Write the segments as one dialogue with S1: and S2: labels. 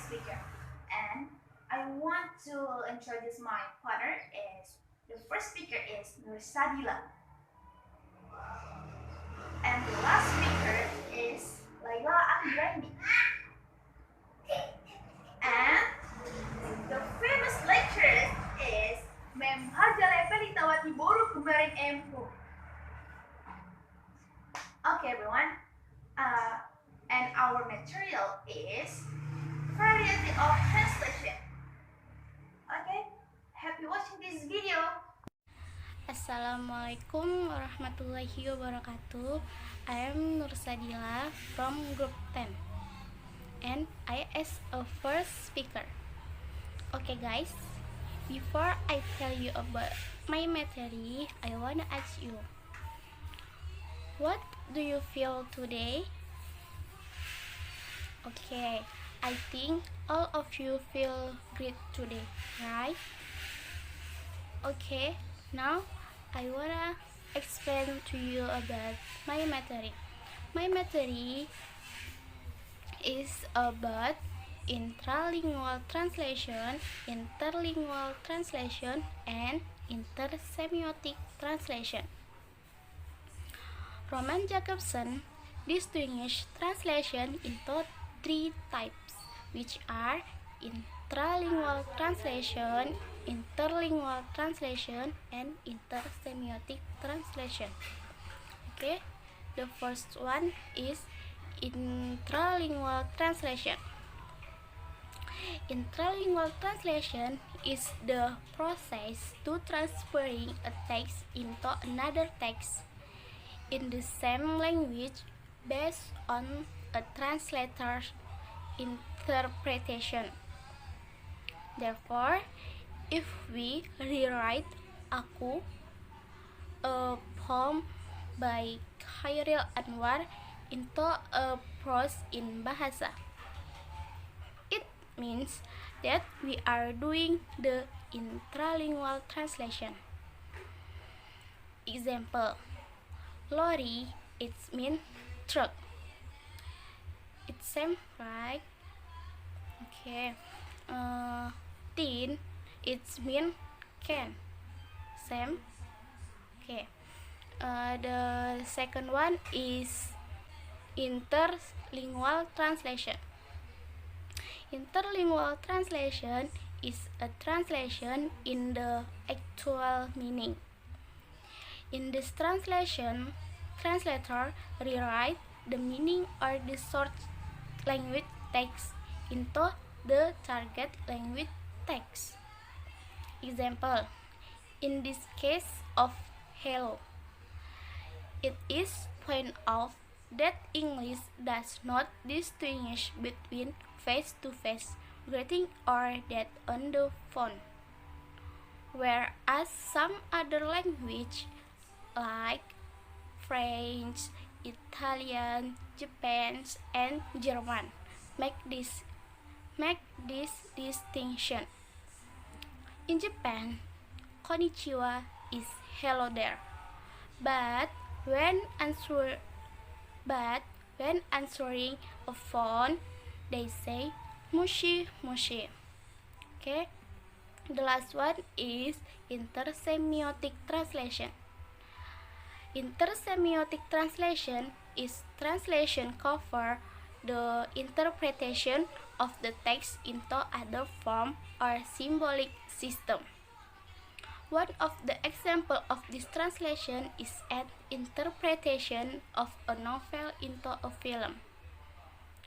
S1: speaker, and I want to introduce my partner. Is the first speaker is Nursadila, and the last speaker is Laila Andrani, and the famous lecturer is M.Hum Refelitawati Br Kembaren M.Hum. Okay, everyone. And our material is variety of translation. Okay, happy watching this video.
S2: Assalamualaikum warahmatullahi wabarakatuh. I am Nursadila from group 10 and I as a first speaker. Okay guys, before I tell you about my material, I wanna ask you, what do you feel today? Okay, I think all of you feel great today, right? Okay, now I wanna explain to you about my material. My material is about interlingual translation, and intersemiotic translation. Roman Jacobson distinguished translation into three types, which are intralingual translation, interlingual translation, and intersemiotic translation. Okay, the first one is intralingual translation. Intralingual translation is the process to transferring a text into another text in the same language based on a translator's interpretation. Therefore, if we rewrite Aku, a poem by Khairil Anwar, into a prose in Bahasa, it means that we are doing the intralingual translation. Example: lorry, it means truck. It's same, right? Okay. Tin, it means can. Same. Okay. The second one is interlingual translation. Interlingual translation is a translation in the actual meaning. In this translation, translator rewrite the meaning or the source language text into the target language text. Example: in this case of hello, it is point out that English does not distinguish between face-to-face greeting or that on the phone, whereas some other language like French, Italian, Japanese, and German make this distinction. In Japan, konnichiwa is hello there, but when answering a phone, they say mushi mushi. Okay, the last one is intersemiotic translation. Intersemiotic translation is translation cover the interpretation of the text into other form or symbolic system. One of the example of this translation is an interpretation of a novel into a film.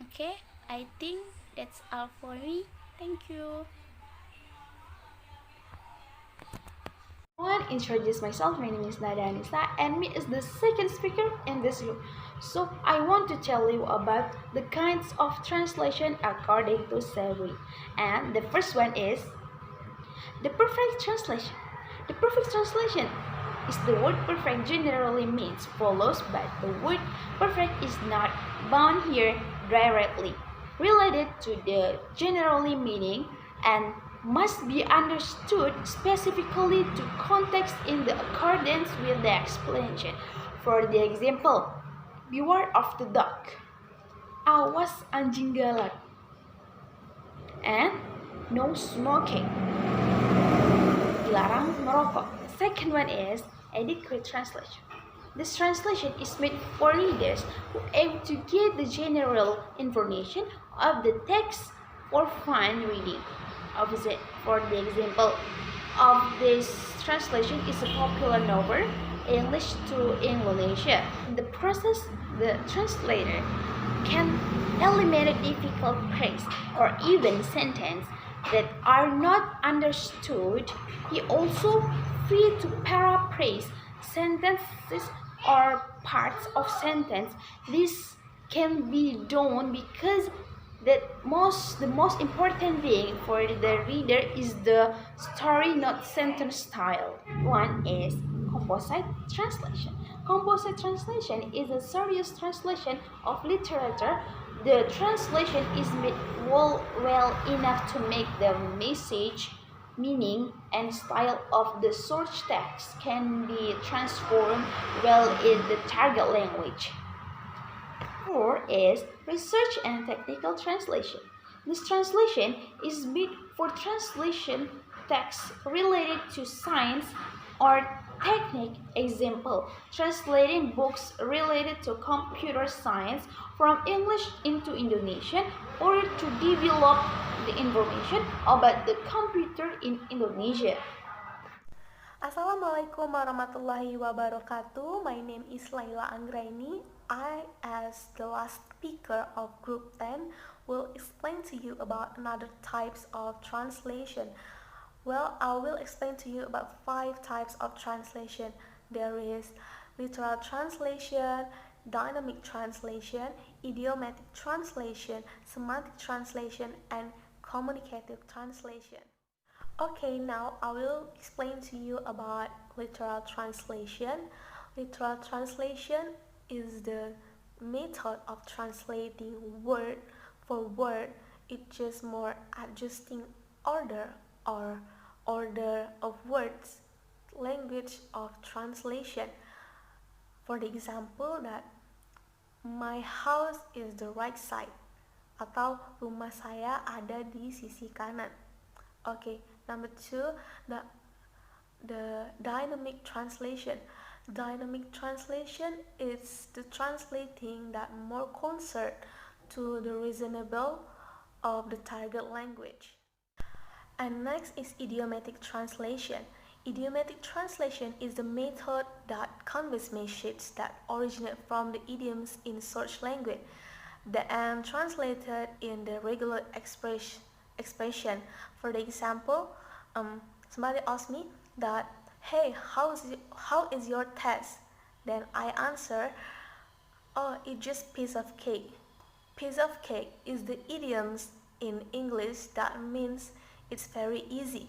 S2: Okay, I think that's all for me. Thank you.
S1: I want to introduce myself. My name is Nada Anissa, and me is the second speaker in this group. So I want to tell you about the kinds of translation according to Sewi. And the first one is the perfect translation. The perfect translation is the word perfect generally means follows, but the word perfect is not bound here directly related to the generally meaning and must be understood specifically to context in the accordance with the explanation. For the example, beware of the dog. Awas anjing galak. and no smoking. Dilarang merokok. The second one is adequate translation. This translation is made for readers who aim to get the general information of the text for fine reading. For the example of this translation is a popular novel, English to Indonesia. In the process, the translator can eliminate difficult phrase or even sentence that are not understood. He also free to paraphrase sentences or parts of sentence. This can be done because the most important thing for the reader is the story, not sentence style. One is composite translation. Composite translation is a serious translation of literature. The translation is made well enough to make the message, meaning, and style of the source text can be transformed well in the target language. 4 is research and technical translation. This translation is made for translation texts related to science or technique. Example, translating books related to computer science from English into Indonesian or to develop the information about the computer in Indonesia.
S3: Assalamualaikum warahmatullahi wabarakatuh. My name is Laila Anggraini. I, as the last speaker of Group 10, will explain to you about another types of translation. Well, I will explain to you about 5 types of translation. There is literal translation, dynamic translation, idiomatic translation, semantic translation, and communicative translation. Okay, now I will explain to you about literal translation. Literal translation is the method of translating word for word. It's just more adjusting order or order of words, language of translation. For the example that my house is the right side atau rumah saya ada di sisi kanan. Okay, number 2, the dynamic translation. Dynamic translation is the translating that more concerned to the reasonable of the target language. And next is idiomatic translation. Idiomatic translation is the method that conveys messages that originate from the idioms in such language that are translated in the regular expression. For the example, somebody asked me that, hey, how is your test? Then I answer, oh, it's just piece of cake. Piece of cake is the idioms in English that means it's very easy.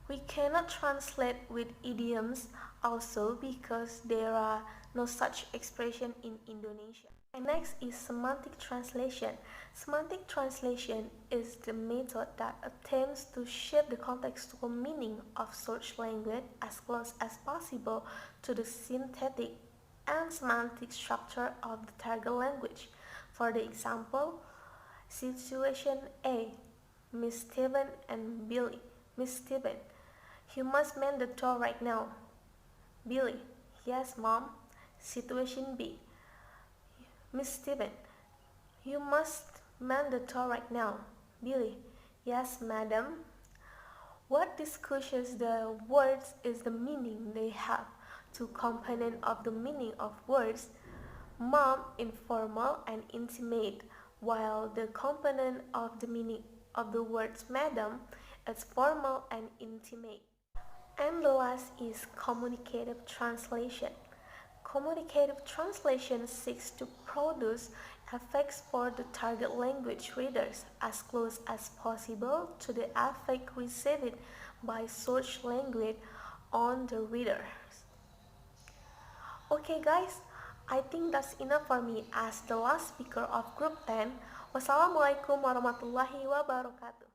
S3: We cannot translate with idioms also because there are no such expression in Indonesia. And next is semantic translation. Semantic translation is the method that attempts to shape the contextual meaning of such language as close as possible to the synthetic and semantic structure of the target language. For the example, situation A, Miss Steven and Billy. Miss Steven, you must mend the door right now. Billy, yes, Mom. Situation B, Miss Steven, you must mend the door right now. Billy, yes, Madam. What discusses the words is the meaning they have. 2 components of the meaning of words, Mom, informal and intimate, while the component of the meaning of the words Madam is formal and intimate. And the last is communicative translation. Communicative translation seeks to produce effects for the target language readers as close as possible to the effect received by such language on the readers. Okay guys, I think that's enough for me as the last speaker of Group 10. Wassalamu'alaikum warahmatullahi wabarakatuh.